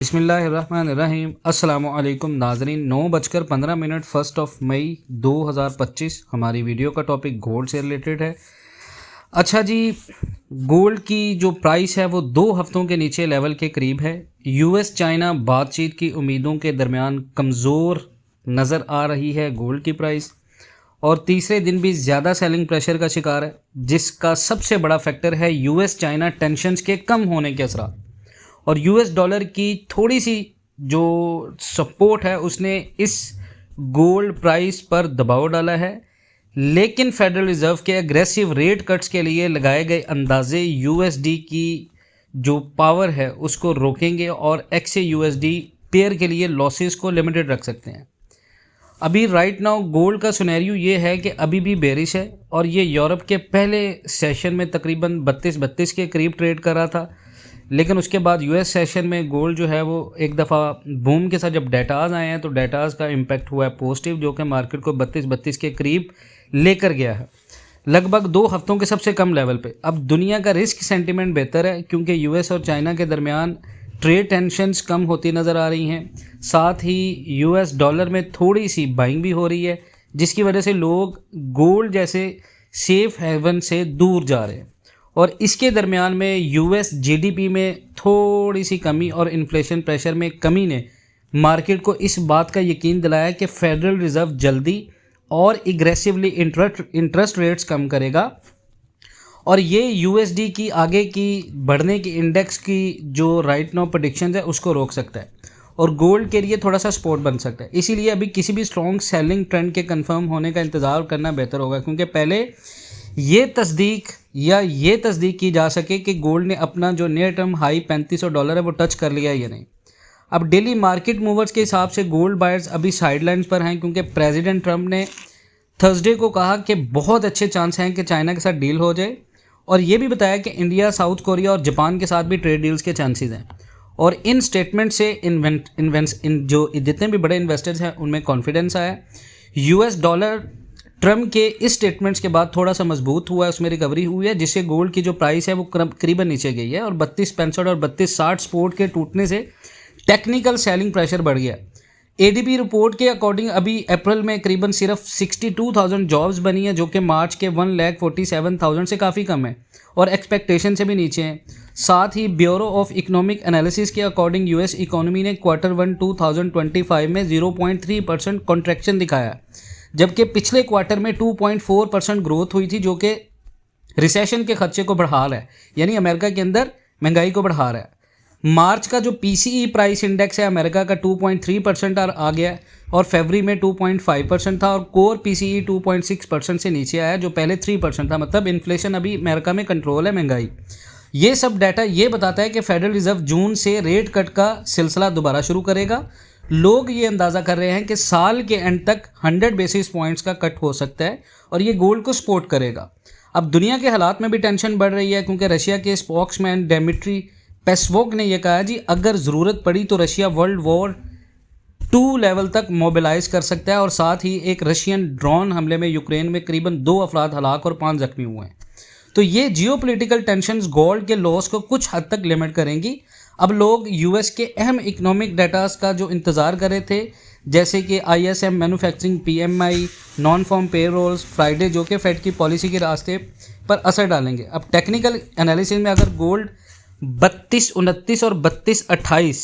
बिस्मिल्लाहिर्रहमानिर्रहीम। अस्सलामुअलैकुम नाजरीन। 9:15 1 मई 2025 हमारी वीडियो का टॉपिक गोल्ड से रिलेटेड है। अच्छा जी, गोल्ड की जो प्राइस है वो 2 हफ्तों के नीचे लेवल के करीब है। यूएस चाइना बातचीत की उम्मीदों के दरमियान कमज़ोर नज़र आ रही है गोल्ड की प्राइस, और तीसरे दिन भी ज़्यादा सेलिंग प्रेशर का शिकार है, जिसका सबसे बड़ा फैक्टर है यूएस चाइना टेंशन्स के कम होने के असरा। और यूएस डॉलर की थोड़ी सी जो सपोर्ट है उसने इस गोल्ड प्राइस पर दबाव डाला है, लेकिन फेडरल रिज़र्व के एग्रेसिव रेट कट्स के लिए लगाए गए अंदाजे यूएसडी की जो पावर है उसको रोकेंगे और एक्से यूएसडी पेयर के लिए लॉसेस को लिमिटेड रख सकते हैं। अभी राइट नाउ गोल्ड का सिनेरियो ये है कि अभी भी बेरिश है, और ये यूरोप के पहले सेशन में तकरीबन 32 के करीब ट्रेड कर रहा था, लेकिन उसके बाद यूएस सेशन में गोल्ड जो है वो एक दफ़ा बूम के साथ जब डेटाज आए हैं तो डेटाज का इम्पैक्ट हुआ है पॉजिटिव, जो कि मार्केट को 32 के करीब लेकर गया है, लगभग 2 हफ्तों के सबसे कम लेवल पे। अब दुनिया का रिस्क सेंटीमेंट बेहतर है क्योंकि यूएस और चाइना के दरमियान ट्रेड टेंशन्स कम होती नज़र आ रही हैं। साथ ही यूएस डॉलर में थोड़ी सी बाइंग भी हो रही है, जिसकी वजह से लोग गोल्ड जैसे सेफ हेवन से दूर जा रहे हैं। और इसके दरमियान में यूएस जीडीपी में थोड़ी सी कमी और इन्फ्लेशन प्रेशर में कमी ने मार्केट को इस बात का यकीन दिलाया कि फेडरल रिज़र्व जल्दी और एग्रेसिवली इंटरेस्ट रेट्स कम करेगा, और ये यूएसडी की आगे की बढ़ने की इंडेक्स की जो राइट नाउ प्रेडिक्शंस है उसको रोक सकता है और गोल्ड के लिए थोड़ा सा सपोर्ट बन सकता है। इसीलिए अभी किसी भी स्ट्रॉन्ग सेलिंग ट्रेंड के कंफर्म होने का इंतज़ार करना बेहतर होगा, क्योंकि पहले ये तस्दीक की जा सके कि गोल्ड ने अपना जो नियर टर्म हाई $3500 है वो टच कर लिया है या नहीं। अब डेली मार्केट मूवर्स के हिसाब से गोल्ड बायर्स अभी साइडलाइंस पर हैं, क्योंकि प्रेसिडेंट ट्रंप ने थर्सडे को कहा कि बहुत अच्छे चांस हैं कि चाइना के साथ डील हो जाए, और ये भी बताया कि इंडिया, साउथ कोरिया और जापान के साथ भी ट्रेड डील्स के चांसेस हैं। और इन स्टेटमेंट से इन जो जितने भी बड़े इन्वेस्टर्स हैं उनमें कॉन्फिडेंस आया। यूएस डॉलर ट्रम्प के इस स्टेटमेंट्स के बाद थोड़ा सा मजबूत हुआ है, उसमें रिकवरी हुई है, जिससे गोल्ड की जो प्राइस है वो करीबन नीचे गई है, और 3265 और 3260 सपोर्ट के टूटने से टेक्निकल सेलिंग प्रेशर बढ़ गया। एडीपी रिपोर्ट के अकॉर्डिंग अभी अप्रैल में करीबन सिर्फ 62,000 जॉब्स बनी है, जो कि मार्च के 1,47,000 से काफ़ी कम है और एक्सपेक्टेशन से भी नीचे हैं। साथ ही ब्यूरो ऑफ इकोनॉमिक एनालिसिस के अकॉर्डिंग यूएस इकोनॉमी ने Q1 2025 में 0.3% कॉन्ट्रैक्शन दिखाया, जबकि पिछले क्वार्टर में 2.4% ग्रोथ हुई थी, जो कि रिसेशन के खदशे को बढ़ा रहा है, यानी अमेरिका के अंदर महंगाई को बढ़ा रहा है। मार्च का जो पीसीई प्राइस इंडेक्स है अमेरिका का 2.3% आ गया, और फरवरी में 2.5% था, और कोर पीसीई 2.6% से नीचे आया, जो पहले 3% था। मतलब इन्फ्लेशन अभी अमेरिका में कंट्रोल है, महंगाई। ये सब डाटा ये बताता है कि फेडरल रिजर्व जून से रेट कट का सिलसिला दोबारा शुरू करेगा। लोग ये अंदाज़ा कर रहे हैं कि साल के एंड तक 100 बेसिस पॉइंट्स का कट हो सकता है, और ये गोल्ड को सपोर्ट करेगा। अब दुनिया के हालात में भी टेंशन बढ़ रही है, क्योंकि रशिया के स्पोक्समैन डेमिट्री पेस्कोव ने यह कहा जी अगर ज़रूरत पड़ी तो रशिया वर्ल्ड वॉर 2 लेवल तक मोबिलाइज कर सकता है, और साथ ही एक रशियन ड्रोन हमले में यूक्रेन में करीबन 2 अफराद हलाक और 5 जख्मी हुए हैं। तो ये जियोपॉलिटिकल टेंशन्स गोल्ड के लॉस को कुछ हद तक लिमिट करेंगी। अब लोग यूएस के अहम इकोनॉमिक डाटास का जो इंतज़ार कर रहे थे, जैसे कि ISM manufacturing, PMI, non farm payrolls Friday, जो कि फेड की पॉलिसी के रास्ते पर असर डालेंगे। अब टेक्निकल एनालिसिस में अगर गोल्ड 3229 और 3228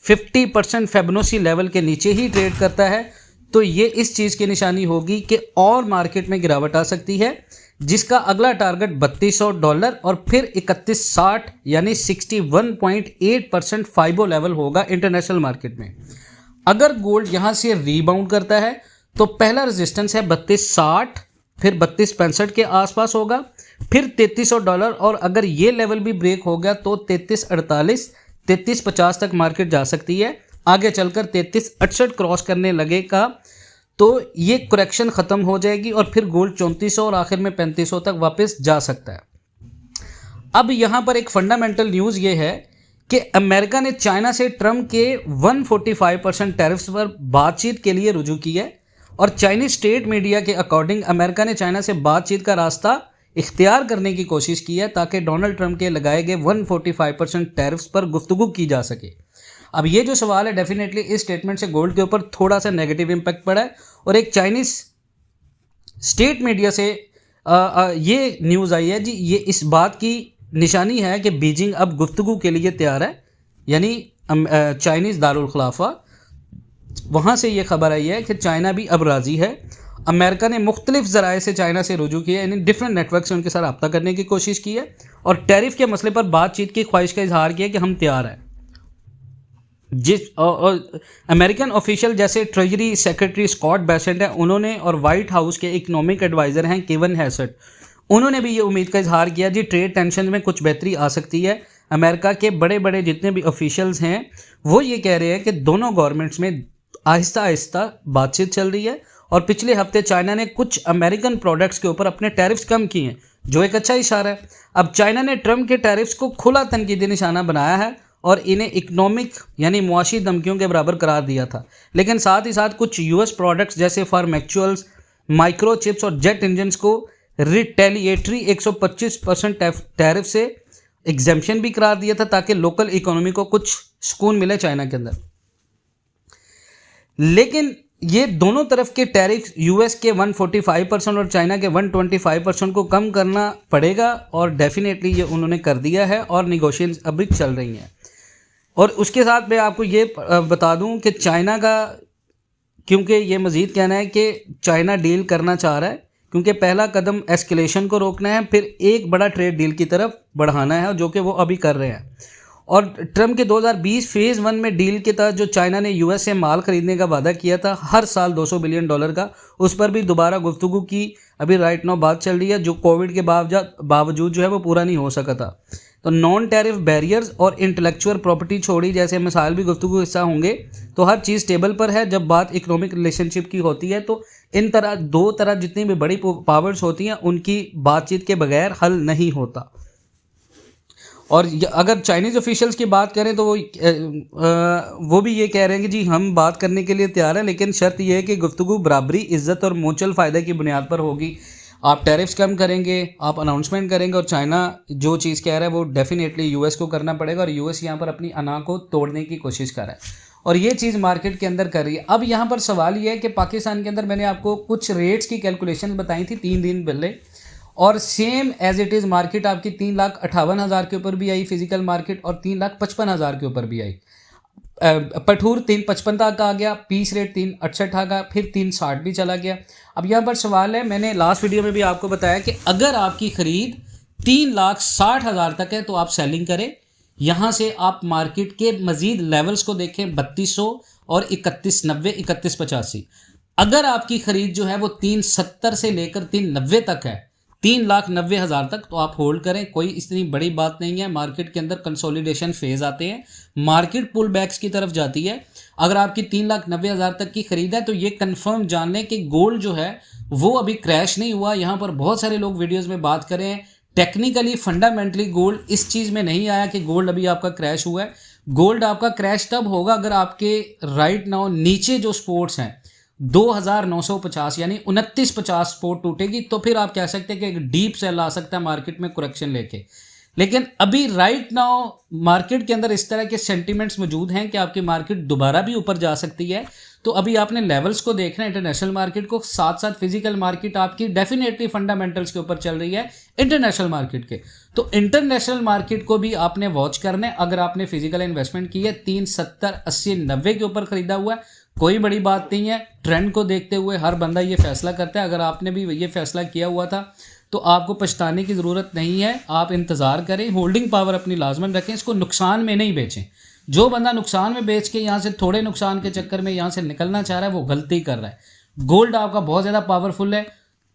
50% फेबोनाची लेवल के नीचे ही ट्रेड करता है, तो ये इस चीज़ की निशानी होगी कि और मार्केट में गिरावट आ सकती है, जिसका अगला टारगेट $3200 और फिर 3160 यानी 61.8% फाइबो लेवल होगा इंटरनेशनल मार्केट में। अगर गोल्ड यहाँ से रीबाउंड करता है तो पहला रेजिस्टेंस है 3260, फिर 3265 के आसपास होगा, फिर $3300, और अगर ये लेवल भी ब्रेक हो गया तो 3348 3350 तक मार्केट जा सकती है। आगे चलकर 3368 क्रॉस करने लगेगा तो ये करेक्शन ख़त्म हो जाएगी, और फिर गोल्ड 3400 और आखिर में 3500 तक वापस जा सकता है। अब यहाँ पर एक फंडामेंटल न्यूज़ ये है कि अमेरिका ने चाइना से ट्रम्प के 145% टैरिफ्स पर बातचीत के लिए रुजू की है, और चाइनीज स्टेट मीडिया के अकॉर्डिंग अमेरिका ने चाइना से बातचीत का रास्ता इख्तियार करने की कोशिश की है ताकि डोनाल्ड ट्रंप के लगाए गए 145% टैरिफ्स पर गुफ्तगू की जा सके। अब ये जो सवाल है, डेफिनेटली इस स्टेटमेंट से गोल्ड के ऊपर थोड़ा सा नेगेटिव इम्पैक्ट पड़ा है। और एक चाइनीज़ स्टेट मीडिया से ये न्यूज़ आई है जी, ये इस बात की निशानी है कि बीजिंग अब गुफ्तगू के लिए तैयार है, यानी चाइनीज़ दारुल खिलाफा, वहाँ से ये खबर आई है कि चाइना भी अब राज़ी है। अमेरिका ने मुख्तलिफ ज़राए से चाइना से रुजू किया, यानी डिफरेंट नेटवर्क से उनके साथ रब्ता करने की कोशिश की है और टैरिफ के मसले पर बातचीत की ख्वाहिश का इजहार किया कि हम तैयार हैं। अमेरिकन ऑफिशियल जैसे ट्रेजरी सेक्रेटरी स्कॉट बेसेंट है, उन्होंने, और वाइट हाउस के इकोनॉमिक एडवाइज़र हैं केविन हैसेट, उन्होंने भी ये उम्मीद का इजहार किया जी ट्रेड टेंशन में कुछ बेहतरी आ सकती है। अमेरिका के बड़े बड़े जितने भी ऑफिशियल्स हैं वो ये कह रहे हैं कि दोनों गवर्नमेंट्स में आहिस्ता आहिस्ता बातचीत चल रही है और पिछले हफ्ते चाइना ने कुछ अमेरिकन प्रोडक्ट्स के ऊपर अपने टैरिफ्स कम किए हैं, जो एक अच्छा इशारा है। अब चाइना ने ट्रंप के टैरिफ्स को खुला तनकीदी निशाना बनाया है और इन्हें इकनॉमिक यानी मुआशी धमकियों के बराबर करार दिया था, लेकिन साथ ही साथ कुछ यूएस प्रोडक्ट्स जैसे फार्मेक्चुअल्स, माइक्रोचिप्स और जेट इंजन्स को रिटेलिएटरी 125% टैरिफ से एग्जेम्पशन भी करार दिया था ताकि लोकल इकोनॉमी को कुछ सुकून मिले चाइना के अंदर। लेकिन ये दोनों तरफ के टैरिफ यूएस के 145% और चाइना के 125% को कम करना पड़ेगा और डेफिनेटली ये उन्होंने कर दिया है और निगोशिएशंस अभी चल रही हैं। और उसके साथ मैं आपको ये बता दूं कि चाइना का, क्योंकि ये मज़ीद कहना है कि चाइना डील करना चाह रहा है, क्योंकि पहला कदम एस्केलेशन को रोकना है, फिर एक बड़ा ट्रेड डील की तरफ बढ़ाना है, जो कि वो अभी कर रहे हैं। और ट्रंप के 2020 फेज़ 1 में डील के तहत जो चाइना ने यूएस से माल खरीदने का वादा किया था हर साल $200 बिलियन का, उस पर भी दोबारा गुफ्तगू की अभी राइट नाउ बात चल रही है, जो कोविड के बावजूद जो है वो पूरा नहीं हो सका था। तो नॉन टैरिफ बैरियर्स और इंटेलेक्चुअल प्रॉपर्टी छोड़ी जैसे मिसाल भी गुफ्तगू हिस्सा होंगे। तो हर चीज़ टेबल पर है। जब बात इकोनॉमिक रिलेशनशिप की होती है तो इन तरह दो तरह जितनी भी बड़ी पावर्स होती हैं उनकी बातचीत के बगैर हल नहीं होता। और अगर चाइनीज़ ऑफिशियल्स की बात करें तो वो भी ये कह रहे हैं कि जी हम बात करने के लिए तैयार हैं, लेकिन शर्त यह है कि गुफ्तगू बराबरी, इज़्ज़त और म्यूचुअल फ़ायदे की बुनियाद पर होगी। आप टैरिफ्स कम करेंगे, आप अनाउंसमेंट करेंगे और चाइना जो चीज़ कह रहा है वो डेफिनेटली यूएस को करना पड़ेगा और यूएस यहाँ पर अपनी अना को तोड़ने की कोशिश कर रहा है और ये चीज़ मार्केट के अंदर कर रही है। अब यहाँ पर सवाल ये है कि पाकिस्तान के अंदर मैंने आपको कुछ रेट्स की कैलकुलेशन बताई थी 3 दिन पहले, और same as it is market आपकी 3,58,000 के ऊपर भी आई फिजिकल मार्केट और 3,55,000 के ऊपर भी आई। पठूर 3,55 तक आ गया, पीस रेट 3,68 आ गया, फिर 3,60 भी चला गया। अब यहाँ पर सवाल है, मैंने लास्ट वीडियो में भी आपको बताया कि अगर आपकी ख़रीद 3,60,000 तक है तो आप सेलिंग करें। यहाँ से आप मार्केट के मज़ीद लेवल्स को देखें 3200 और 3190, 3185। अगर आपकी ख़रीद जो है वो 370 से लेकर 390 तक है, 3,90,000 तक, तो आप होल्ड करें। कोई इतनी बड़ी बात नहीं है। मार्केट के अंदर कंसोलिडेशन फेज़ आते हैं, मार्केट पुल बैक्स की तरफ जाती है। अगर आपकी 3,90,000 तक की खरीद है तो ये कंफर्म जान लें कि गोल्ड जो है वो अभी क्रैश नहीं हुआ। यहाँ पर बहुत सारे लोग वीडियोस में बात कर रहे हैं, टेक्निकली फंडामेंटली गोल्ड इस चीज़ में नहीं आया कि गोल्ड अभी आपका क्रैश हुआ है। गोल्ड आपका क्रैश तब होगा अगर आपके राइट नाउ नीचे जो सपोर्ट्स हैं 2,950 यानी 2950 सपोर्ट टूटेगी तो फिर आप कह सकते हैं कि एक डीप सेल आ सकता है मार्केट में करेक्शन लेके। लेकिन अभी राइट नाउ मार्केट के अंदर इस तरह के सेंटिमेंट्स मौजूद हैं कि आपकी मार्केट दोबारा भी ऊपर जा सकती है। तो अभी आपने लेवल्स को देखना है, इंटरनेशनल मार्केट को, साथ साथ फिजिकल मार्केट आपकी डेफिनेटली फंडामेंटल्स के ऊपर चल रही है इंटरनेशनल मार्केट के। तो इंटरनेशनल मार्केट को भी आपने वॉच करना है। अगर आपने फिजिकल इन्वेस्टमेंट की है 370, 80, 90 के ऊपर खरीदा हुआ है, कोई बड़ी बात नहीं है। ट्रेंड को देखते हुए हर बंदा ये फैसला करता है। अगर आपने भी ये फैसला किया हुआ था तो आपको पछताने की ज़रूरत नहीं है। आप इंतज़ार करें, होल्डिंग पावर अपनी लाजमन रखें, इसको नुकसान में नहीं बेचें। जो बंदा नुकसान में बेच के यहाँ से थोड़े नुकसान के चक्कर में यहाँ से निकलना चाह रहा है वो गलती कर रहा है। गोल्ड आपका बहुत ज़्यादा पावरफुल है।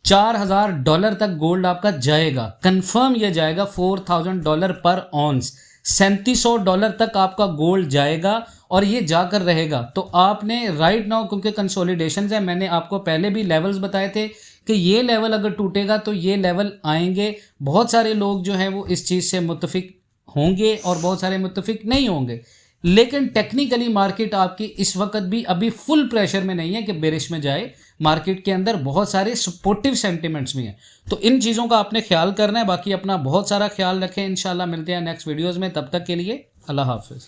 $4,000 तक गोल्ड आपका जाएगा, कंफर्म ये जाएगा $4,000 पर ऑन्स। $3,700 तक आपका गोल्ड जाएगा और ये जाकर रहेगा। तो आपने राइट नाउ, क्योंकि कंसोलिडेशन है, मैंने आपको पहले भी लेवल्स बताए थे कि ये लेवल अगर टूटेगा तो ये लेवल आएंगे। बहुत सारे लोग जो हैं वो इस चीज़ से मुत्तफिक होंगे और बहुत सारे मुत्तफिक नहीं होंगे, लेकिन टेक्निकली मार्केट आपकी इस वक्त भी अभी फुल प्रेशर में नहीं है कि बेरिश में जाए। मार्केट के अंदर बहुत सारे सपोर्टिव सेंटिमेंट्स भी हैं। तो इन चीज़ों का आपने ख्याल करना है। बाकी अपना बहुत सारा ख्याल रखें। इंशाल्लाह मिलते हैं नेक्स्ट वीडियोज़ में। तब तक के लिए अल्लाह हाफिज़।